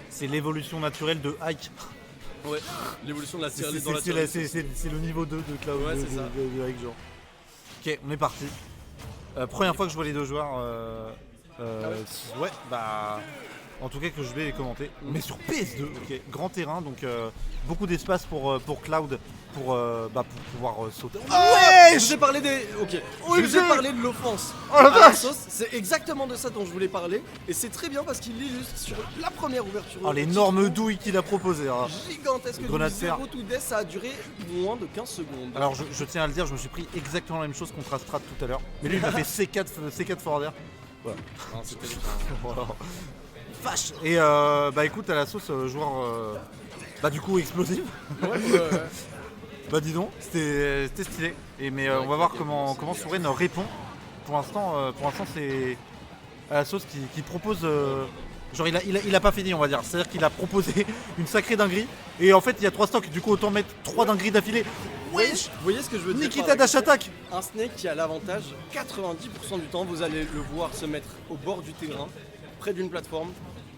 C'est l'évolution naturelle de Ike. Ouais, l'évolution de la tier C'est list dans la c'est tier la- list. c'est le niveau 2 de Cloud Ouais, de, c'est ça. de Ike, genre. Ok, on est parti. Première fois que je vois les deux joueurs. Ouais, bah. En tout cas que je vais les commenter. Mais sur PS2, ok. Grand terrain, donc beaucoup d'espace pour Cloud pour pouvoir sauter. Ouais, je vous ai parlé des. Ok. Je vous ai parlé de l'offense. Oh la à la vache. sauce, c'est exactement de ça dont je voulais parler. Et c'est très bien parce qu'il l'illustre sur la première ouverture. Oh, l'énorme douille qu'il a proposé. Hein. Gigantesque. Grenade Du fer. 0 to death, ça a duré moins de 15 secondes. Alors je tiens à le dire, je me suis pris exactement la même chose contre Astrat tout à l'heure. Mais lui il m'a fait C4 forward. Voilà. Non, c'était Voilà. Vache. Et bah écoute, à la sauce joueur bah du coup explosif. ouais. Bah dis donc, c'était stylé. Mais on va voir comment Soren répond. Pour l'instant c'est à la sauce qui propose. Genre il a pas fini, on va dire. C'est-à-dire qu'il a proposé une sacrée dinguerie. Et en fait il y a 3 stocks, du coup autant mettre 3 dingueries d'affilée. Wesh. Vous voyez ce que je veux dire? Nikita dash attack. Un Snake qui a l'avantage, 90% du temps, vous allez le voir se mettre au bord du terrain, près d'une plateforme,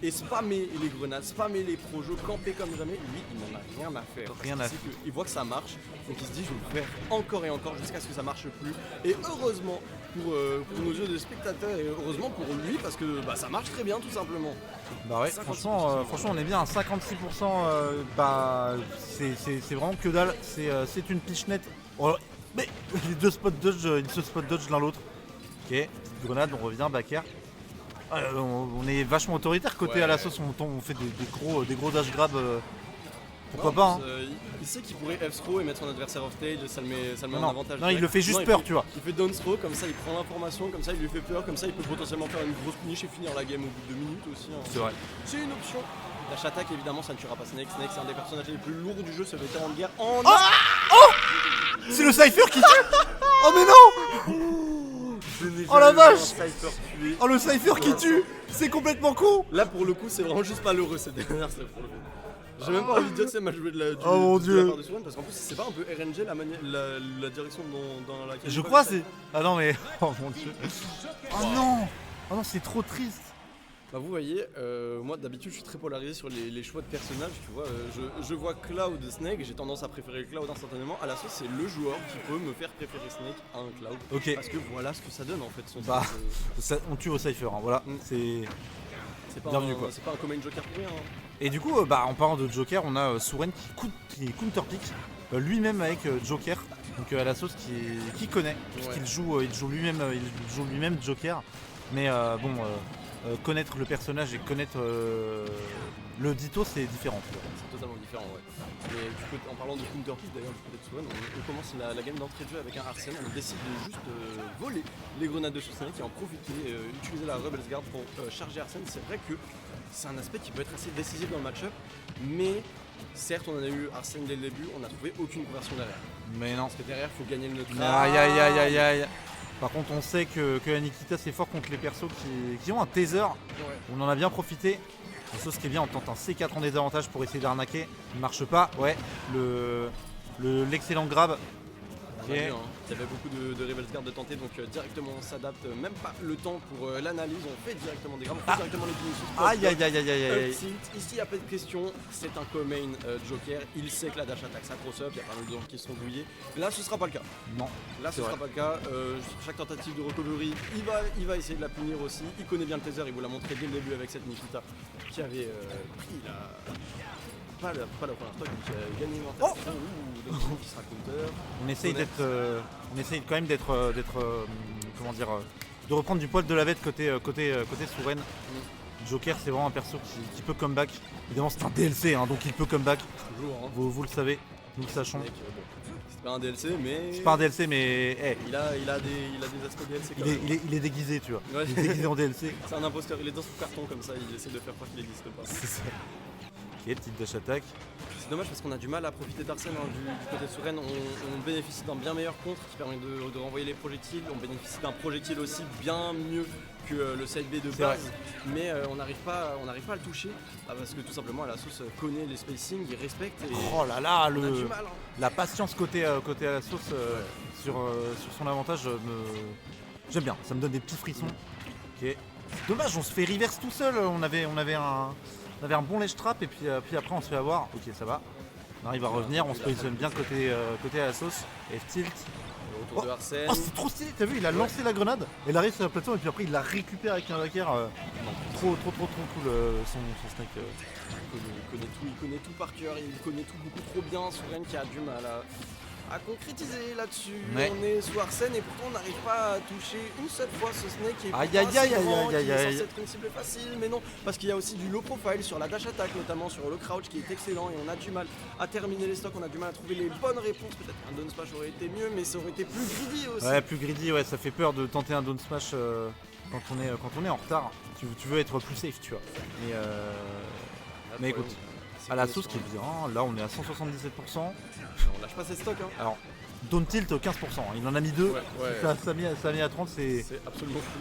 et spammer les grenades, spammer les projos, camper comme jamais. Lui, il n'en a rien à faire. Rien à faire. Il voit que ça marche, donc il se dit je vais le faire encore et encore jusqu'à ce que ça marche plus. Et heureusement pour nos yeux de spectateurs, et heureusement pour lui, parce que ça marche très bien tout simplement. Bah ouais, 56%. franchement on est bien à 56%, bah c'est vraiment que dalle, c'est une pichenette. Oh, mais les deux spot dodge, ils se spot dodge l'un l'autre. Ok, petite grenade, on revient, back air. On est vachement autoritaire côté Ouais. à la sauce, on fait des gros dash grab. Pourquoi Non, pas hein. Il sait qu'il pourrait F-throw et mettre son adversaire off stage, ça le met en Non, avantage. non, il direct. le fait juste Non, peur, fait- tu vois. Il fait down throw, comme ça il prend l'information, comme ça il lui fait peur, comme ça il peut potentiellement faire une grosse punish et finir la game au bout de 2 minutes aussi. Hein. C'est vrai. C'est une option. Dash attack évidemment ça ne tuera pas Snake. Snake c'est un des personnages les plus lourds du jeu, c'est le vétéran de guerre en C'est le Cypher qui tue. Oh mais non. Oh la vache. Oh le Cypher qui tue. C'est complètement con. Là pour le coup c'est vraiment juste malheureux cette dernière c'est pour le coup. J'ai même pas envie de dire que c'est mal joué de la, Oh mon de Dieu. la part de Soren parce qu'en plus c'est pas un peu RNG la direction dans laquelle Je il va crois le c'est. Ah non mais. Oh mon dieu. Oh non. Oh non c'est trop triste. Bah vous voyez, moi d'habitude je suis très polarisé sur les choix de personnages, tu vois, je vois Cloud Snake, j'ai tendance à préférer Cloud instantanément, à la sauce c'est le joueur qui peut me faire préférer Snake à un Cloud, Ok. parce que voilà ce que ça donne en fait, son Bah. Snake, On tue au Cypher, hein, voilà. C'est. c'est pas, bienvenue, quoi. c'est pas un common joker pour rien. Hein. Et du coup, en parlant de Joker, on a Soren qui counterpick lui-même avec Joker, donc à la sauce qui connaît, puisqu'il joue, il joue lui-même Joker. Mais connaître le personnage et connaître le Ditto, c'est différent. C'est totalement différent, ouais. Mais en parlant de counterpick d'ailleurs, du côté de Soren, on commence la game d'entrée de jeu avec un Arsène, on décide de juste voler les grenades de Snake et en profiter, utiliser la Rebels Guard pour charger Arsène. C'est vrai que c'est un aspect qui peut être assez décisif dans le match-up, mais certes on en a eu Arsène dès le début, on n'a trouvé aucune conversion derrière. Mais non. Parce que derrière il faut gagner le neutral. Aïe. Par contre, on sait que Nikita c'est fort contre les persos qui ont un taser. Ouais. On en a bien profité. La sauce qui est bien, on tente un C4 en désavantage pour essayer d'arnaquer. Il marche pas. Ouais, l'excellent grab. On a vu, hein. Il y avait beaucoup de Rebels Guard de tenter, donc directement on s'adapte, même pas le temps pour l'analyse, on fait directement des grabs, on fait directement les punitions. Aïe. Ici, il n'y a pas de question, c'est un co-main Joker, il sait que la dash attack ça cross up, il y a pas mal de gens qui sont douillés. Là ce sera pas le cas. Non. Là ce C'est sera vrai. pas le cas. Chaque tentative de recovery, il va essayer de la punir aussi. Il connaît bien le taser, il vous l'a montré dès le début avec cette Nikita qui avait pris pas la première stock, mais qui a gagné l'immortalité. Qui sera counter. On essaye quand même d'être comment dire, de reprendre du poil de la bête côté Soren. Joker c'est vraiment un perso qui peut comeback. Évidemment c'est un DLC hein, donc il peut comeback. Toujours, hein. Vous le savez, nous le sachons. Snake, c'est pas un DLC, mais. C'est pas un DLC mais hey, Il a des aspects DLC quand même. il est déguisé tu vois. Ouais. Il est déguisé en DLC. C'est un imposteur, il est dans son carton comme ça, il essaie de faire croire qu'il n'existe pas. C'est ça. Ok, petite dash attack. C'est dommage parce qu'on a du mal à profiter d'Arsène hein, du côté de Soren. On bénéficie d'un bien meilleur contre qui permet de renvoyer les projectiles. On bénéficie d'un projectile aussi bien mieux que le side B de C'est base. Mais on n'arrive pas à le toucher parce que tout simplement la sauce connaît les spacing, il respecte et Oh là là, on a du mal. Hein. la patience côté à la sauce sur son avantage j'aime bien, ça me donne des petits frissons. Ok. Dommage, on se fait reverse tout seul, on avait On avait un bon ledge trap et puis après on se fait avoir. Ok, ça va. On arrive à revenir, on se positionne bien côté à la sauce. F-tilt. Le retour de Arsène. Oh, c'est trop stylé, t'as vu, il a lancé la grenade, elle arrive sur la plateforme et puis après il la récupère avec un hacker. Trop cool son snake. Il connaît tout par cœur, il connaît tout beaucoup trop bien. Soren qui a du mal à concrétiser là-dessus. Ouais. On est sous Arsène et pourtant on n'arrive pas à toucher une seule fois ce snake qui est Aïe, pas aïe, assez aïe, grand, aïe, qui aïe, est aïe. censé être une cible facile, mais non, parce qu'il y a aussi du low profile sur la dash attack, notamment sur le crouch qui est excellent et on a du mal à terminer les stocks, on a du mal à trouver les bonnes réponses. Peut-être un down smash aurait été mieux, mais ça aurait été plus greedy aussi. Ouais, plus greedy, ouais, ça fait peur de tenter un down smash quand on est en retard. Tu veux être plus safe, tu vois. Mais écoute, à la sauce qui est bien, là on est à 177%. On lâche pas ses stocks. Hein. Alors, down tilt 15%, il en a mis 2, Ouais. ça a mis à 30, C'est absolument fou.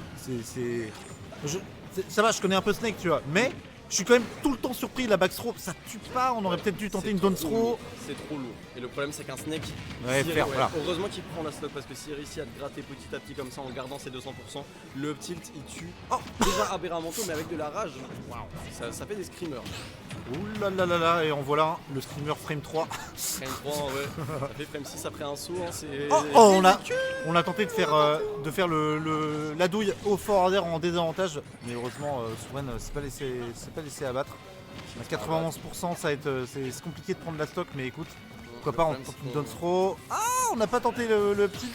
ça va, je connais un peu Snake, tu vois, mais je suis quand même tout le temps surpris, la back throw, ça tue pas, on aurait peut-être dû tenter C'est une down trop throw. lourd. C'est trop lourd. Et le problème c'est qu'un snake, Ouais, faire, voilà. heureusement qu'il prend la stock parce que s'il réussit à te gratter petit à petit comme ça en gardant ses 200%, le up tilt il tue. Oh, déjà aberramento mais avec de la rage. Waouh, ça fait des screamers. Ouh là là là là, et en voilà un, le streamer frame 3. Frame 3 ouais, ça fait frame 6 après un saut, hein, c'est... Oh, on a tenté de faire la douille au forwarder en désavantage, mais heureusement Soren s'est pas laissé abattre. À 91%, c'est compliqué de prendre la stock, mais écoute, pourquoi pas, on tente une down throw. Ah, on n'a pas tenté le petit.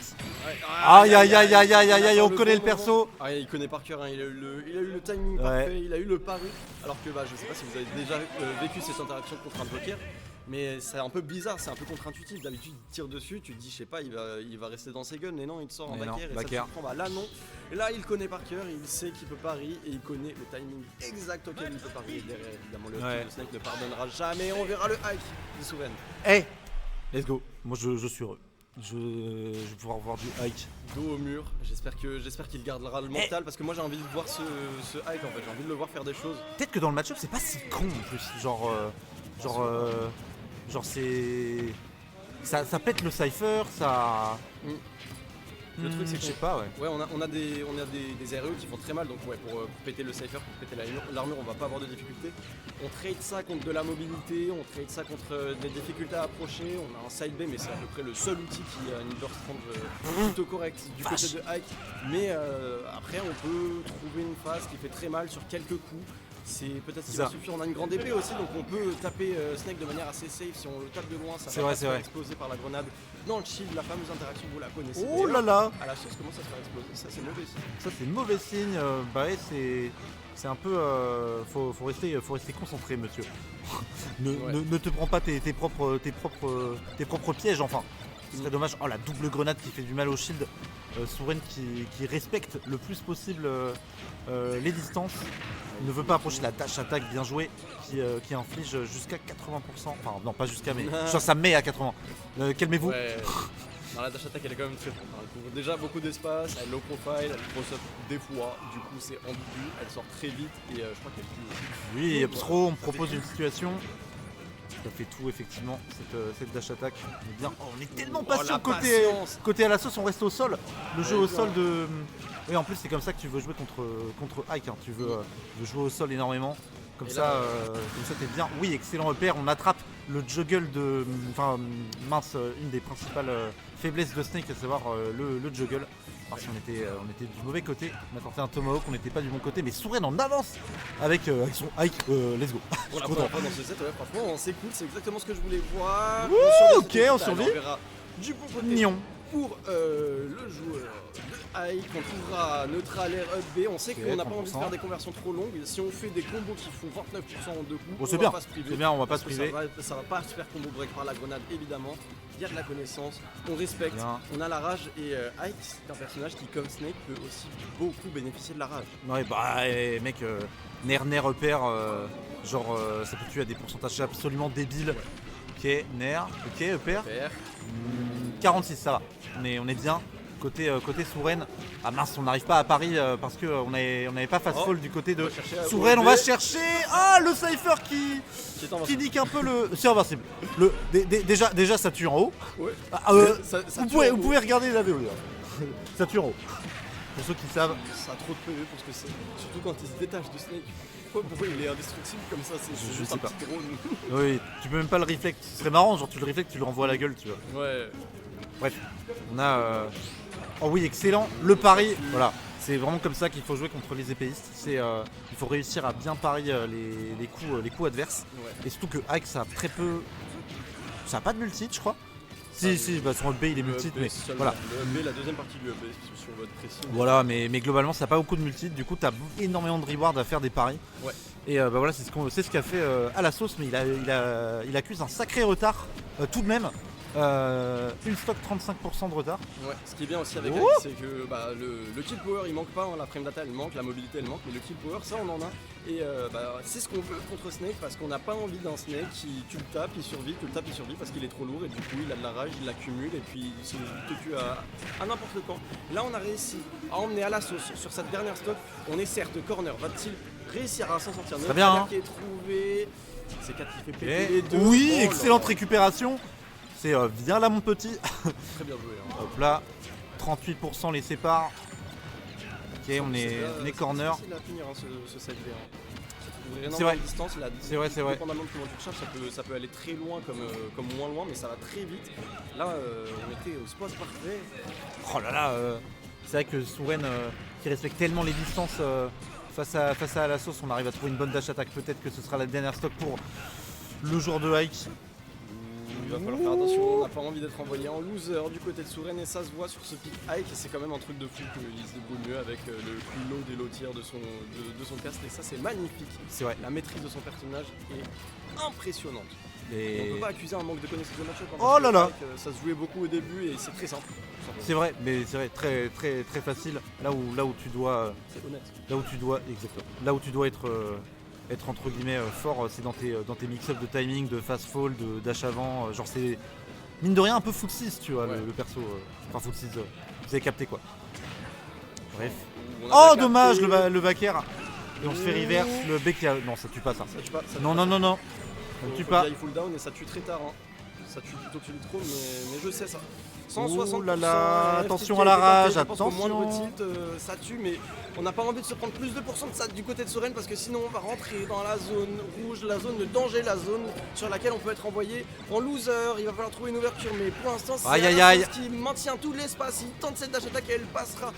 Aïe aïe aïe aïe aïe aïe, on connaît le perso. Ah, il connaît par cœur, hein. il a eu le timing parfait, il a eu le pari. Alors que je sais pas si vous avez déjà vécu cette interaction contre un joker, mais c'est un peu bizarre, c'est un peu contre-intuitif. D'habitude il tire dessus, tu te dis je sais pas, il va rester dans ses guns, mais non, il te sort en back air et ça te surprend. Bah là non, là il connaît par cœur, il sait qu'il peut pari et il connaît le timing exact auquel il peut parier. Derrière évidemment le snake ne pardonnera jamais, on verra le hike du Soren. Hey, let's go, moi je suis heureux. Je vais pouvoir voir du hike. Dos au mur, j'espère qu'il gardera le mental parce que moi j'ai envie de voir ce hike en fait, j'ai envie de le voir faire des choses. Peut-être que dans le match-up c'est pas si con en plus, genre c'est... Ça pète le cypher, ça... Le truc c'est je sais pas, ouais. Ouais, on a des RE qui font très mal, donc ouais, pour péter le cypher, pour péter l'armure, on va pas avoir de difficultés. On trade ça contre de la mobilité, on trade ça contre des difficultés à approcher, on a un side B, mais c'est à peu près le seul outil qui a une burst range plutôt correcte du côté de Hike. Mais après, on peut trouver une phase qui fait très mal sur quelques coups. C'est peut-être ce qui va suffire, on a une grande épée aussi, donc on peut taper Snake de manière assez safe. Si on le tape de loin, ça va pas se faire exploser par la grenade. Dans le shield, la fameuse interaction, vous la connaissez. Oh là là. À la source, comment ça se fait exploser? Ça c'est mauvais signe. Ça c'est mauvais signe, c'est un peu... faut rester concentré, monsieur. ne te prends pas tes propres pièges, enfin. Ce serait dommage. Oh, la double grenade qui fait du mal au shield. Soren qui respecte le plus possible les distances. Il ne veut pas approcher la dash attack bien jouée qui inflige jusqu'à 80%. Enfin non, pas jusqu'à, mais ça met à 80. Calmez-vous. Ouais. Non, la dash attack elle est quand même très forte. Elle couvre déjà beaucoup d'espace, elle est low profile, elle cross up des fois, du coup c'est ambigu, elle sort très vite et je crois qu'elle tue. Oui, Epstro, on me propose une situation. Ça fait tout effectivement, cette dash attack. On est tellement patient côté à la sauce, on reste au sol. Le jeu au sol de... Oui, en plus c'est comme ça que tu veux jouer contre Ike, hein. Tu veux jouer au sol énormément. Comme ça t'es bien. Oui, excellent repère, on attrape le juggle de... Enfin, mince, une des principales faiblesses de Snake, à savoir le juggle. Parce qu'on était du mauvais côté, on a tenté un tomahawk, on n'était pas du bon côté, mais Soren en avance avec son Ike, let's go. Pour la première fois dans ce set, ouais, franchement c'est cool, c'est exactement ce que je voulais voir. Ouh, ok, on survit. On verra du bon côté. Mignon. Pour le joueur de Ike, on trouvera neutral air up B. On sait qu'on n'a pas envie de faire des conversions trop longues. Si on fait des combos qui font 29% en deux coups, bon, c'est bien, c'est bien, on va pas se priver. Ça va pas se faire combo break par la grenade évidemment. Il y a de la connaissance, on respecte, on a la rage et Ike c'est un personnage qui comme Snake peut aussi beaucoup bénéficier de la rage. Ouais bah mec, Ner repère, genre ça peut tuer à des pourcentages absolument débiles. Ouais. Ok, Ner, ok, repère. 46 ça va, on est bien. Côté Soren, ah mince on n'arrive pas à Paris parce qu'on n'avait pas fast fall du côté de Soren, on va chercher. Ah le cypher qui nique un peu le... C'est invincible. Déjà ça tue en haut. Ouais. Vous pouvez regarder la vidéo. Ça tue en haut. Pour ceux qui savent. Ça a trop de PV pour ce que c'est. Surtout quand il se détache de Snake. pourquoi il est indestructible comme ça, c'est Je juste sais un pas. petit drone. Oui, tu peux même pas le reflect. Ce serait marrant, genre tu le reflectes, tu le renvoies à la gueule, tu vois. Ouais. Bref, on a. Oh oui, excellent. Le pari, voilà. C'est vraiment comme ça qu'il faut jouer contre les épéistes. Il faut réussir à bien parier les coups adverses. Ouais. Et surtout que Ike, ça a très peu. Ça a pas de multi, je crois. Ah, Si, bah, sur le B il est Le multi, UAB mais seulement. voilà. Le UAB, la deuxième partie du UAB, sur votre précis. Voilà, mais globalement, ça n'a pas beaucoup de multi. Du coup, tu as énormément de rewards à faire des paris. Ouais. Et bah voilà, c'est ce qu'a fait à la sauce, mais il accuse un sacré retard tout de même. Une stock 35% de retard. Ouais, ce qui est bien aussi avec Oh Ike, c'est que bah, le kill power il manque pas, hein, la frame data elle manque, la mobilité elle manque, mais le kill power ça on en a. Et bah, c'est ce qu'on veut contre Snake parce qu'on n'a pas envie d'un Snake qui tu le tapes, il survit, tu le tapes, il survit parce qu'il est trop lourd et du coup il a de la rage, il l'accumule et puis il te tue à n'importe quand. Là on a réussi à emmener à la sauce sur cette dernière stock, on est certes corner, va-t-il réussir à s'en sortir? Très bien, hein. Qui est trouvé, c'est 4 qui fait péter Et les deux. oui, Oh là excellente là. récupération. C'est viens là mon petit. Très bien joué. Hein. Hop là, 38% les sépare. Ok, on est corner. C'est difficile à finir hein, ce side V. Hein. C'est vrai. Distance, C'est vrai. Dépendamment de comment tu te charges, ça peut aller très loin comme moins loin, mais ça va très vite. Là, on était au spot parfait. Oh là là, c'est vrai que Souren qui respecte tellement les distances face à la sauce, on arrive à trouver une bonne dash attack. Peut-être que ce sera la dernière stock pour le jour de Ike. Il va falloir faire attention, on n'a pas envie d'être envoyé en loser du côté de Souren et ça se voit sur ce pick Ike et c'est quand même un truc de fou qu'il se débrouille mieux avec le culot des lotières de son cast et ça c'est magnifique. C'est vrai. La maîtrise de son personnage est impressionnante. Et on Et peut pas accuser un manque de connaissance de match-up. hein, Oh parce là que là. Ike, ça se jouait beaucoup au début et c'est très simple. tout simplement. c'est vrai, mais c'est vrai, très facile. Là où tu dois, C'est honnête. exactement. Là où tu dois être entre guillemets fort, c'est dans tes mix-up de timing, de fast fall, de dash avant. Genre c'est mine de rien un peu Footsies, tu vois, Ouais. le perso. Enfin Footsies, vous avez capté quoi. Bref. On a Oh bien dommage capté. le backer. Et on se fait reverse, le B qui a. Non, ça tue pas ça. Ça tue pas. Ça tue Non, pas. non, ça ne tue pas. Il full down et ça tue très tard. Hein. Ça tue plutôt que le trop, mais je sais ça. Ouh 160%. là là, FTK attention à la rage, je pense qu'au attention. moindre tilt, ça tue, mais on n'a pas envie de se prendre plus de pourcents de ça du côté de Soren parce que sinon on va rentrer dans la zone rouge, la zone de danger, la zone sur laquelle on peut être envoyé en loser. Il va falloir trouver une ouverture, mais pour l'instant, c'est Aïe, aïe, Alasos aïe. qui maintient tout l'espace. Il tente cette dash attack et elle passera.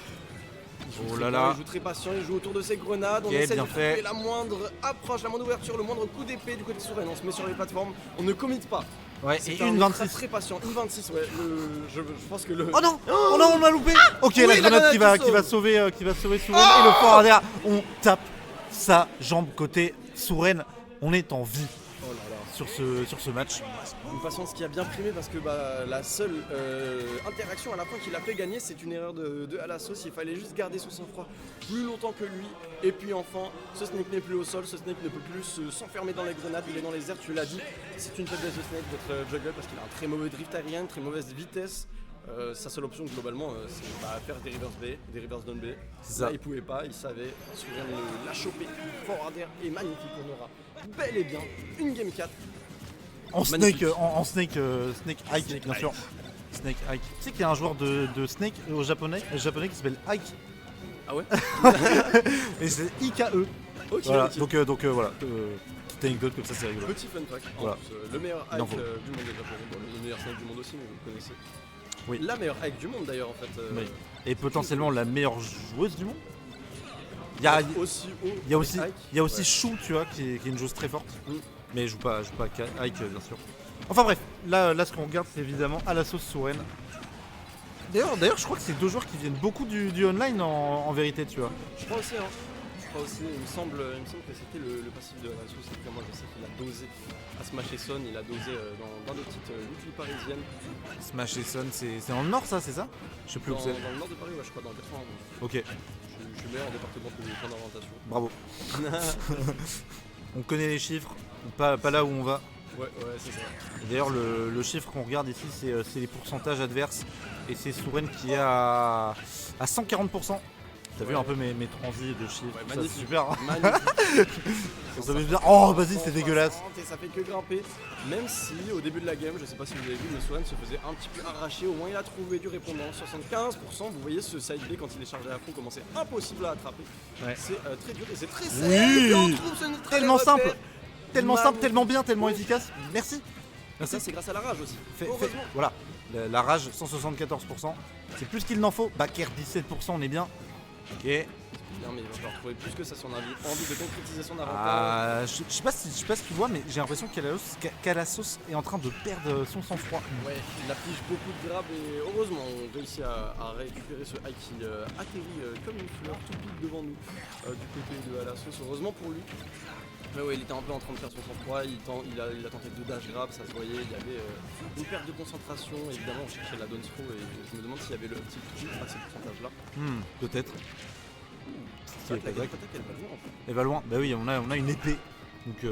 Il joue Oh très là bien, là. il joue très patient, il joue autour de ses grenades. On Ok, essaie bien de trouver fait. la moindre approche, la moindre ouverture, le moindre coup d'épée du côté de Soren. On se met sur les plateformes, on ne commit pas. Ouais, C'est et un une ultra 26. très patient, une 26, ouais. Je pense que le. Oh non, oh non, on a loupé. Ok, Oui, la la grenade qui grenade va qui sauver Souren et le fort arrière. On tape sa jambe côté Souren. On est en vie Oh là là. sur ce match. Une patience qui a bien primé parce que bah, la seule interaction à la fin qui l'a fait gagner, c'est une erreur de Alasos. Il fallait juste garder son sang-froid plus longtemps que lui. Et puis enfin, ce Snake n'est plus au sol, ce Snake ne peut plus s'enfermer dans les grenades, il est dans les airs, tu l'as dit. C'est une faiblesse de Snake d'être juggle parce qu'il a un très mauvais drift aérien, une très mauvaise vitesse. Sa seule option globalement, c'est bah, faire des reverse B, des reverse down B. C'est ça. Là, il pouvait pas, il savait. Souviens l'a choper, fort arrière et magnifique. On aura bel et bien une game 4. En Magnifique. Snake, Snake Ike, Snake bien Ike. sûr. Snake Ike. Tu sais qu'il y a un joueur de Snake au japonais qui s'appelle Ike. Ah ouais. Et c'est IKE. Ok, Voilà, ok. donc voilà. Petite anecdote comme ça, c'est rigolo. Petit fun fact, en Voilà. plus, le meilleur Il en hike faut. du monde déjà pour bon, le meilleur snake du monde aussi, mais vous le connaissez. Oui. La meilleure hike du monde d'ailleurs en fait. Oui. Et potentiellement la meilleure joueuse du monde. Il y a, aussi haut. il y a aussi, hike. il y a aussi Ouais. Shu, tu vois, qui est une joueuse très forte. Mm. Mais elle joue pas Ike, bien sûr. Enfin bref, là ce qu'on regarde, c'est évidemment à la sauce Souren. D'ailleurs, je crois que c'est deux joueurs qui viennent beaucoup du online en vérité, tu vois. Je crois aussi, hein. Je crois aussi, il me semble que c'était le passif de Alasos, c'est que moi je sais qu'il a dosé à Smash et Son, il a dosé dans des petites luttes parisiennes. Smash et Son, c'est dans le nord, ça, c'est ça? Je sais plus Dans, où c'est. dans le nord de Paris, ouais, je crois, dans le 91. Ok, Je suis meilleur en département que point d'orientation. bravo. On connaît les chiffres, pas là où on va. Ouais, c'est ça. D'ailleurs, le chiffre qu'on regarde ici, c'est les pourcentages adverses. Et c'est Souren qui est à 140%. T'as vu un peu mes transis de chiffres, Ouais, ça, c'est magnifique. super. Magnifique. Ça fait bien. Oh vas-y, c'est dégueulasse. Et ça fait que grimper. Même si au début de la game, je sais pas si vous avez vu, mais Soren se faisait un petit peu arracher. Au moins il a trouvé du répondant. 75%. Vous voyez ce side B quand il est chargé à fond, comment c'est impossible à attraper. Ouais. C'est très dur et c'est très Oui. simple. Et on trouve ce neutre Tellement repère. simple. Tellement simple, Magnifique. tellement bien, tellement efficace. Merci. Et ça c'est grâce à la rage aussi. Heureusement. Voilà. La rage 174%. C'est plus qu'il n'en faut. Backer 17%, on est bien. Ok. Non mais il va falloir trouver plus que ça si on a envie de concrétiser son avantage. Je sais pas si tu vois, mais j'ai l'impression qu'Alassos est en train de perdre son sang-froid. Ouais, il affiche beaucoup de grabs et heureusement on réussit à récupérer ce high qui atterrit comme une fleur tout pique devant nous du côté de Alassos. Heureusement pour lui. Mais ouais, il était un peu en train de faire son sang-froid, il a tenté de dash grab, ça se voyait, il y avait une perte de concentration, évidemment on cherchait la down throw et je me demande s'il y avait le petit truc à ce pourcentage là. Peut-être. C'est vrai que la game attaque elle va loin en fait. Elle va loin. Bah oui, on a une épée. Donc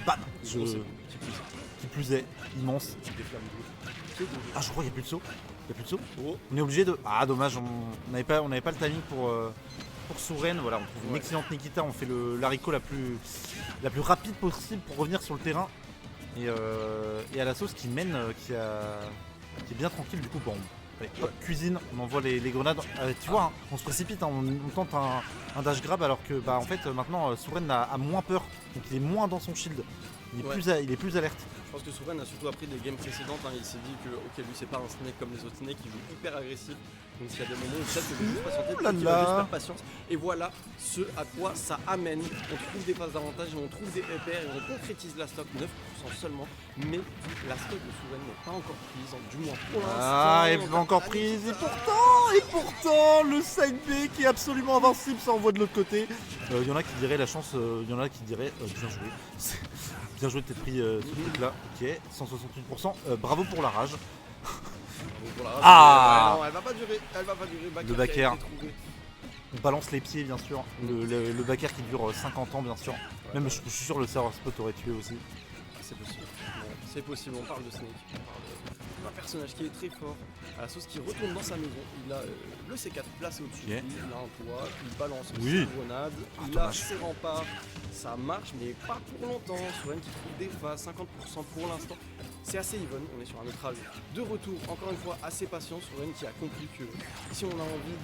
bam. Qui plus est, immense. Des flammes bleues. Ah, je crois qu'il n'y a plus de saut. Il n'y a plus de saut. Oh. On est obligé de. Ah, dommage, on n'avait pas le timing pour Souren. Voilà, on trouve une excellente Nikita. On fait l'haricot la plus rapide possible pour revenir sur le terrain. Et à la sauce qui mène, qui est bien tranquille. Du coup, bon, allez, hop, cuisine, on envoie les grenades. Tu vois, hein, on se précipite, hein, on tente un dash grab alors que bah en fait maintenant Souren a moins peur, donc il est moins dans son shield. Il est plus alerte. Je pense que Souren a surtout appris des games précédentes, hein. Il s'est dit que ok lui c'est pas un snake comme les autres snakes, il joue hyper agressif. Donc s'il y a des moments où peut-être que je vais juste patienter, peut-être qu'il va juste faire patience. Et voilà ce à quoi ça amène. On trouve des phases d'avantage, on trouve des repères et on concrétise la stock 9% seulement. Mais la stock de Souren n'est pas encore prise, du moins pour l'instant. Ah, elle n'est pas encore prise. Et pourtant, le side B qui est absolument invincible, ça envoie de l'autre côté. Il y en a qui diraient la chance, il y en a qui diraient bien joué. Bien joué de t'être pris ce truc là. Ok, 168%. Bravo pour la rage. Pour la rage, Ah non, elle va pas durer. Le backer. On balance les pieds bien sûr. Le backer qui dure 50 ans bien sûr. Même je suis sûr le serveur spot aurait tué aussi. C'est possible. Ouais, c'est possible, on parle de Snake. On parle d'un personnage qui est très fort. À la sauce qui retourne dans sa maison. Il a le C4 placé au-dessus. Yeah. Il a un toit. Il balance Oui. ses grenades. Il a dommage. ses remparts. Ça marche, mais pas pour longtemps. Souren qui trouve des phases, 50% pour l'instant. C'est assez even. On est sur un métrage de retour. Encore une fois, assez patient. Souren qui a compris que si on a envie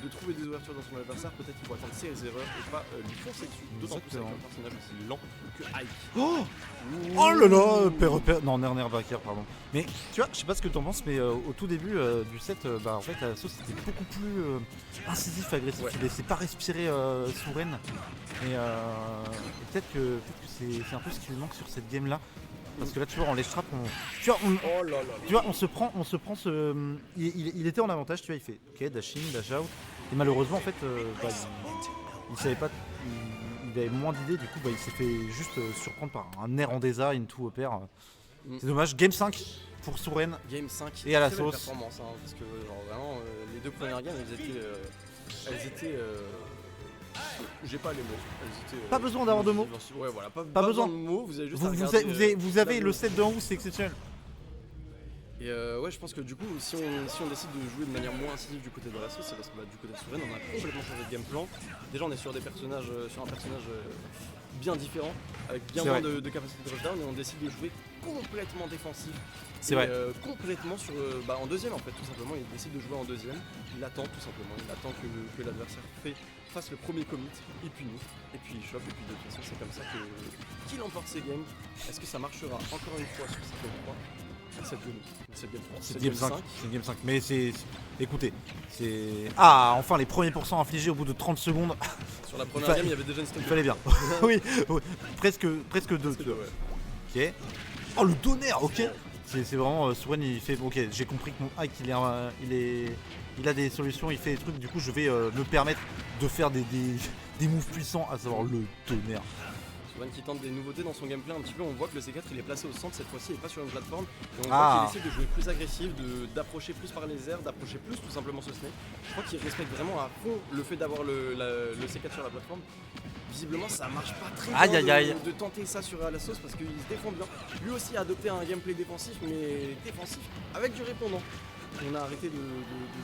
de trouver des ouvertures dans son adversaire, peut-être qu'il faut attendre ses erreurs et pas lui foncer dessus. D'autant plus avec un personnage aussi lent que Ike. Oh là là, repère. Non, Nerner backer, pardon. Mais tu vois, je sais pas ce que t'en penses, mais au tout début du set, en fait, la sauce était beaucoup plus incisif, agressif. Ouais. Il laissait pas respirer Souren. Et peut-être que c'est un peu ce qui lui manque sur cette game là. Parce que là, tu vois, en ledge trap, Oh là là. tu vois, on se prend ce. Il était en avantage, tu vois, il fait ok, dash in, dash out. Et malheureusement, en fait, il savait pas. Il avait moins d'idées, du coup, il s'est fait juste surprendre par un air en désa, into opère. C'est dommage. Game 5 pour Souren. Game 5 Et à la très belle sauce. performance, hein, parce que genre, vraiment les deux premières games elles étaient j'ai pas les mots. Elles étaient, Pas besoin d'avoir de mots. Ouais voilà, pas besoin. besoin de mots, vous avez juste à Vous regarder, avez la le vidéo. set de en haut, c'est exceptionnel. Et ouais, je pense que du coup, si on décide de jouer de manière moins incisive du côté de la sauce, c'est parce que du côté de Souren, on a complètement changé de game plan. Déjà, on est sur un personnage bien différent, avec bien C'est moins vrai. de capacité de rushdown, et on décide de jouer complètement défensif. C'est Et, vrai. complètement en deuxième en fait, tout simplement. Il décide de jouer en deuxième. Il attend tout simplement. Il attend que l'adversaire fasse le premier commit, il punit, et puis il chope, et puis de toute façon, c'est comme ça qu'il emporte ses games. Est-ce que ça marchera encore une fois sur cette game 3? Cette game 3. C'est game 5. C'est game 5. Mais écoutez, c'est. Ah, enfin les premiers pourcents infligés au bout de 30 secondes. Sur la première game, il y avait déjà une stop. Il fallait bien. oui, presque deux. Tu vois. Ok. Oh, le tonnerre, ok. C'est vraiment Souren, il fait ok, j'ai compris que mon hack il a des solutions, il fait des trucs, du coup je vais me permettre de faire des moves puissants, à savoir le tonnerre. Souren qui tente des nouveautés dans son gameplay un petit peu, on voit que le C4 il est placé au centre cette fois-ci et pas sur une plateforme. Et on voit qu'il essaie de jouer plus agressif, d'approcher plus par les airs, d'approcher plus tout simplement ce snake. Je crois qu'il respecte vraiment à fond le fait d'avoir le C4 sur la plateforme. Visiblement ça marche pas très bien de tenter ça sur la sauce parce qu'il se défend bien. Lui aussi a adopté un gameplay défensif, mais défensif avec du répondant. On a arrêté de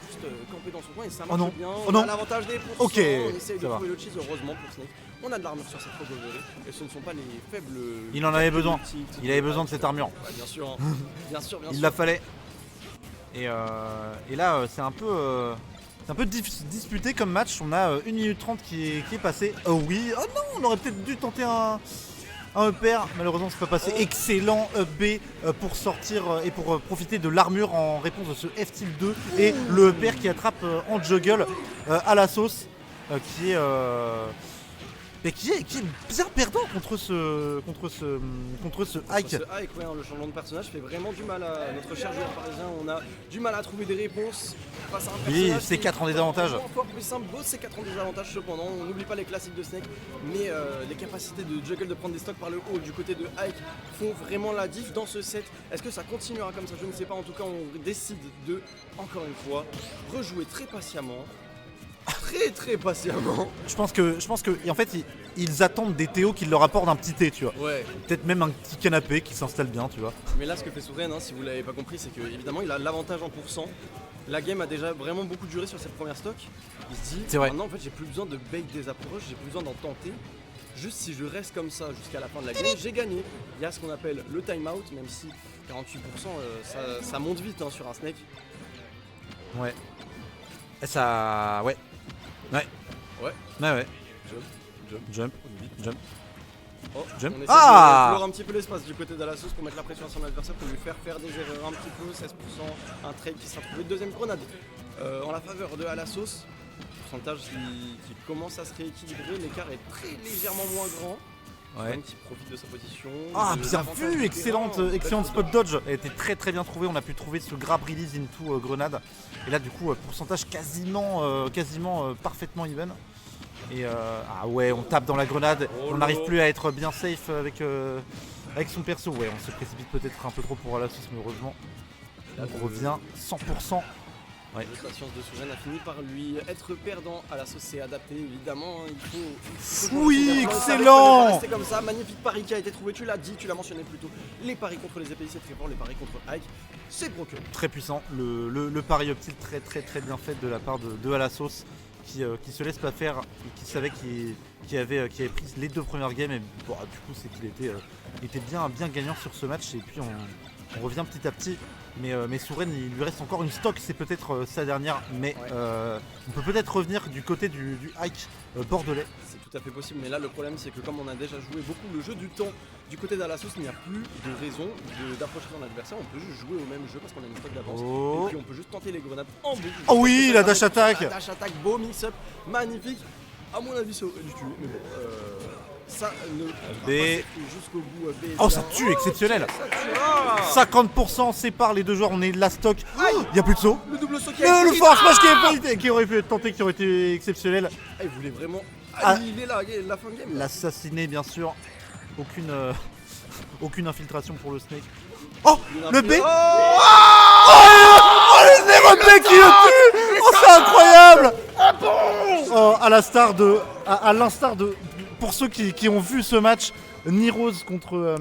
juste camper dans son coin et ça Oh marche non. bien. Oh On non. a l'avantage des pourcents. Ok, On essaye de ça va. trouver le cheese heureusement pour Snake. On a de l'armure sur cette Rogue et ce ne sont pas les faibles. Il en avait besoin. ultimes. Il avait besoin de cette armure. Ouais, bien sûr, hein. bien sûr. Il la fallait. Et là, c'est un peu disputé comme match. On a 1 minute 30 qui est passée. Oh oui, oh non, on aurait peut-être dû tenter un upper. Malheureusement, c'est pas passé. Excellent up B pour sortir et pour profiter de l'armure en réponse de ce F-Tilt 2. Et le upper qui attrape en juggle à la sauce, qui est bien perdant contre ce Ike. Ce Ike, ouais, hein, le changement de personnage fait vraiment du mal à notre cher joueur parisien. On a du mal à trouver des réponses face à un Oui, personnage. c'est 4 en désavantage. Encore plus simple, beau, c'est 4 en désavantage cependant. On n'oublie pas les classiques de Snake, mais les capacités de juggle de prendre des stocks par le haut du côté de Ike font vraiment la diff dans ce set. Est-ce que ça continuera comme ça? Je ne sais pas. En tout cas, on décide de, encore une fois, rejouer très patiemment. Très patiemment. Je pense que en fait ils attendent des Théo qui leur apportent un petit thé, tu vois. Ouais. Peut-être même un petit canapé qui s'installe bien, tu vois. Mais là, ce que fait Souren, hein, si vous l'avez pas compris, c'est que évidemment il a l'avantage en pourcent. La game a déjà vraiment beaucoup duré sur cette première stock. Il se dit, C'est vrai. maintenant en fait j'ai plus besoin de bait des approches, j'ai plus besoin d'en tenter. Juste si je reste comme ça jusqu'à la fin de la game, j'ai gagné. Il y a ce qu'on appelle le timeout, même si 48% ça monte vite hein, sur un snake. Ouais. Et ça. Ouais. Ouais. Ouais. Ouais. Jump. Jump. Oh, Jump. on essaie Ah de explorer un petit peu l'espace du côté d'Alassos pour mettre la pression à son adversaire, pour lui faire faire des erreurs un petit peu, 16%, un trade qui sera trouvé, deuxième grenade en la faveur de Alassos. Pourcentage qui commence à se rééquilibrer, l'écart est très légèrement moins grand. Ouais. Qui profite de sa position. Ah, de bien l'avantage vu, du excellente terrain. spot dodge. Elle était très bien trouvée. On a pu trouver ce grab release into grenade. Et là, du coup, pourcentage quasiment parfaitement even. Et ah ouais, on tape dans la grenade. On n'arrive plus à être bien safe avec son perso. Ouais, on se précipite peut-être un peu trop pour la sauce, mais heureusement, on revient 100%. Ouais. La patience de Souren a fini par lui être perdant à la sauce, c'est adapté évidemment. Il faut Oui, jouer son excellent. rester comme ça, magnifique pari qui a été trouvé, tu l'as dit, tu l'as mentionné plus tôt. Les paris contre les épées, c'est très fort, les paris contre Ike, c'est broken. Très puissant, le pari up tilt très bien fait de la part de à la sauce qui se laisse pas faire et qui savait qu'il avait pris les 2 premières games et bon, du coup c'est qu'il était bien gagnant sur ce match et puis on revient petit à petit. Mais Souren, il lui reste encore une stock, c'est peut-être sa dernière, mais Ouais. on peut peut-être revenir du côté du Ike bordelais. C'est tout à fait possible, mais là le problème c'est que comme on a déjà joué beaucoup le jeu du temps du côté d'Alassos, il n'y a plus de raison d'approcher son adversaire, on peut juste jouer au même jeu parce qu'on a une stock d'avance. Oh. Et puis on peut juste tenter les grenades en boucle. Oh oui, la dash attack. La dash attack, beau mix-up, magnifique. À mon avis c'est du tuer, mais bon, ça ne va pas s'écrire jusqu'au bout. B, Oh, ça évidemment. tue, exceptionnel. Ça tue. Ah 50% sépare les deux joueurs, on est la stock. Il n'y a plus de saut. Le double saut qui a été Le pris. force smash qui aurait pu être tenté, qui aurait été exceptionnel. Ah, il voulait vraiment Ah. annihiler la fin de game. L'assassiner, bien sûr. Aucune infiltration pour le Snake. Oh, le B. Oh, le Zero B qui le tue. Oh, c'est incroyable. Oh, à l'instar de, pour ceux qui ont vu ce match, Niroz contre